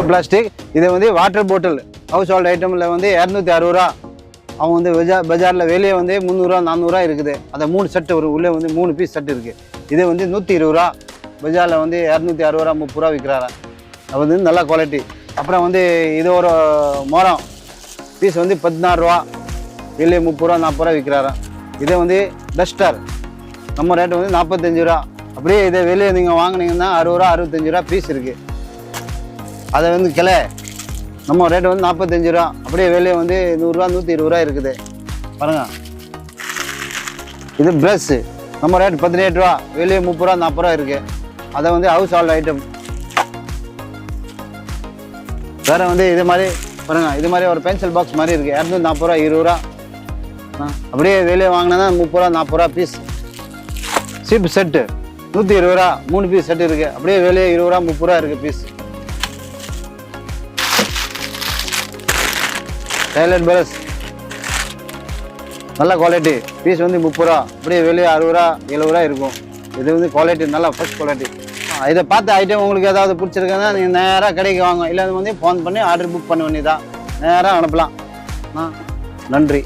Plastic. இது வந்து water bottle house hold ஐட்டமில் வந்து 260 ரூபா. அவங்க வந்து பஜாரில் வெளியே வந்து 300 400 இருக்குது. அதை 3 செட்டு வரும். உள்ளே வந்து 3 பீஸ் செட்டு இருக்குது. இது வந்து 120 ரூபா. பஜாரில் வந்து 260 ரூபா 30 ரூபா விற்கிறாரா. அது வந்து நல்ல குவாலிட்டி. அப்புறம் வந்து இது ஒரு மரம் பீஸ் வந்து 16 ரூபா. வெளியே 30 ரூபா 40 ரூபா விற்கிறாரா. இதை வந்து டஸ்டர் நம்ம ரேட்டு வந்து 45 ரூபா. அப்படியே இதை வெளியே நீங்கள் வாங்கினீங்கன்னா 60 ரூபா 65 ரூபா பீஸ் இருக்குது. அதை வந்து கிளை நம்ம ரேட்டு வந்து 45 ரூபா. அப்படியே வெளியே வந்து 100 ரூபா 120 ரூபா இருக்குது பாருங்க. இது ப்ரஷ்ஷு நம்ம ரேட் 18 ரூபா. வெளியே 30 ரூபா 40 ரூபா இருக்குது. அதை வந்து ஹவுஸ் ஹோல்ட் ஐட்டம். வேறு வந்து இது மாதிரி பாருங்க. இது மாதிரி ஒரு பென்சில் பாக்ஸ் மாதிரி இருக்குது. 240 ரூபா 20 ரூபா. அப்படியே வெளியே வாங்கினா 30 ரூபா 40 ரூபா பீஸ். சீப்பு செட்டு 120 ரூபா 3 பீஸ் செட்டு இருக்குது. அப்படியே வெளியே 20 ரூபா 30 ரூபா இருக்குது பீஸ். டைலர் பிரஷ் நல்ல குவாலிட்டி. பீஸ் வந்து 30 ரூபா. அப்படியே வெளியே 60 ரூபா 70 ரூபா இருக்கும். இது வந்து குவாலிட்டி நல்லா ஃபர்ஸ்ட் குவாலிட்டி. இதை பார்த்த ஐட்டம் உங்களுக்கு ஏதாவது பிடிச்சிருக்குன்னா நீங்கள் நேராக கடைக்கு வாங்க. இல்லை வந்து ஃபோன் பண்ணி ஆர்டர் புக் பண்ண வேண்டியதான். நேராக அனுப்பலாம். நன்றி.